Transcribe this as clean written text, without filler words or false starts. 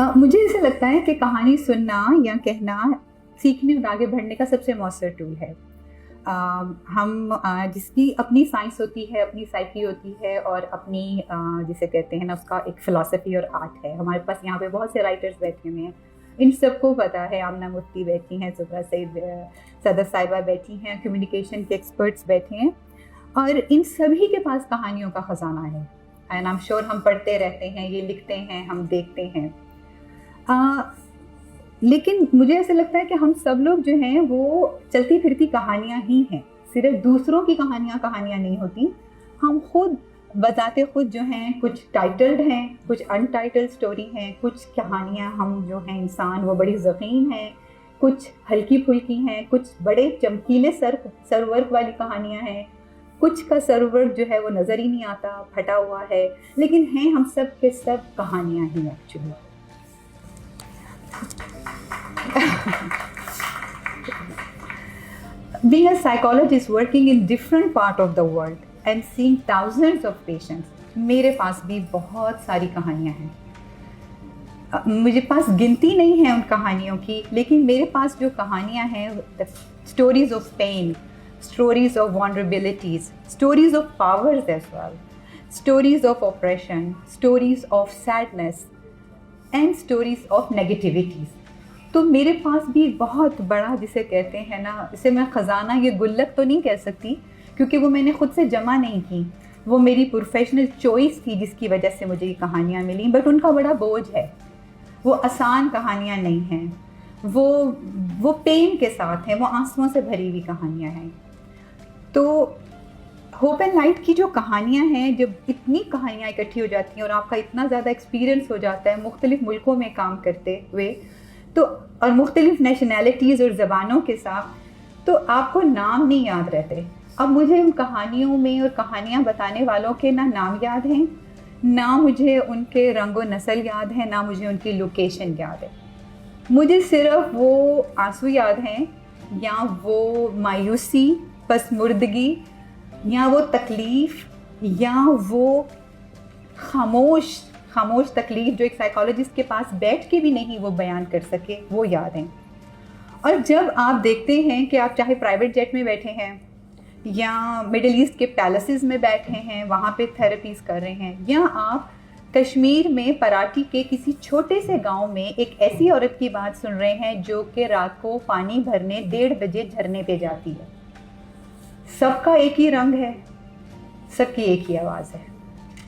मुझे ऐसा लगता है कि कहानी सुनना या कहना सीखने और आगे बढ़ने का सबसे मौसर टूल है। जिसकी अपनी साइंस होती है, अपनी साइकी होती है और अपनी जिसे कहते हैं ना उसका एक फ़िलॉसफ़ी और आर्ट है। हमारे पास यहाँ पे बहुत से राइटर्स बैठे हुए हैं, इन सबको पता है। आमना मुफ्ती बैठी हैं, ज़ुहरा सईद सदर साहिबा बैठी हैं, कम्युनिकेशन के एक्सपर्ट्स बैठे हैं और इन सभी के पास कहानियों का ख़जाना है। एंड आई एम श्योर हम पढ़ते रहते हैं, ये लिखते हैं, हम देखते हैं। लेकिन मुझे ऐसा लगता है कि हम सब लोग जो हैं वो चलती फिरती कहानियाँ ही हैं। सिर्फ दूसरों की कहानियाँ नहीं होती। हम खुद बताते खुद जो हैं, कुछ टाइटल्ड हैं, कुछ अनटाइटल्ड स्टोरी हैं, कुछ कहानियाँ हम जो हैं इंसान वो बड़ी ज़ख़ीम हैं, कुछ हल्की फुल्की हैं, कुछ बड़े चमकीले सरवर्क वाली कहानियाँ हैं, कुछ का सरवर्क जो है वो नज़र ही नहीं आता, फटा हुआ है, लेकिन हैं हम सब के सब कहानियाँ ही actually. Being a psychologist working in different part of the world and seeing thousands of patients, मेरे पास भी बहुत सारी कहानियाँ हैं। मुझे पास गिनती नहीं है उन कहानियों की, लेकिन मेरे पास जो कहानियाँ हैं, stories of pain, stories of vulnerabilities, stories of powers as well, stories of oppression, stories of sadness and stories of negativities। तो मेरे पास भी बहुत बड़ा जिसे कहते हैं ना, इसे मैं ख़जाना ये गुल्लक तो नहीं कह सकती क्योंकि वो मैंने ख़ुद से जमा नहीं की, वो मेरी प्रोफेशनल चॉइस थी जिसकी वजह से मुझे ये कहानियाँ मिली। बट उनका बड़ा बोझ है, वो आसान कहानियाँ नहीं हैं, वो पेन के साथ हैं, वो आंसुओं से भरी हुई कहानियाँ हैं। तो होप एंड लाइट की जो कहानियाँ हैं, जब इतनी कहानियाँ इकट्ठी हो जाती हैं और आपका इतना ज़्यादा एक्सपीरियंस हो जाता है मुख्तलिफ़ मुल्कों में काम करते हुए, तो और मुख्तलिफ़ नेशनैलिटीज़ और ज़बानों के साथ, तो आपको नाम नहीं याद रहते। अब मुझे उन कहानियों में और कहानियाँ बताने वालों के ना नाम याद हैं, ना मुझे उनके रंग व नस्ल याद है, ना मुझे उनकी लोकेशन याद है। मुझे सिर्फ वो आंसू याद हैं, या वो मायूसी, पसमुर्दगी, या वो तकलीफ़, या वो खामोश तकलीफ़ जो एक साइकोलॉजिस्ट के पास बैठ के भी नहीं वो बयान कर सके, वो याद हैं। और जब आप देखते हैं कि आप चाहे प्राइवेट जेट में बैठे हैं या मिडिल ईस्ट के पैलेसेस में बैठे हैं, वहाँ पे थेरेपीज़ कर रहे हैं, या आप कश्मीर में पराठी के किसी छोटे से गांव में एक ऐसी औरत की बात सुन रहे हैं जो कि रात को पानी भरने 1:30 बजे झरने पे जाती है। सबका एक ही रंग है, सबकी एक ही आवाज़ है।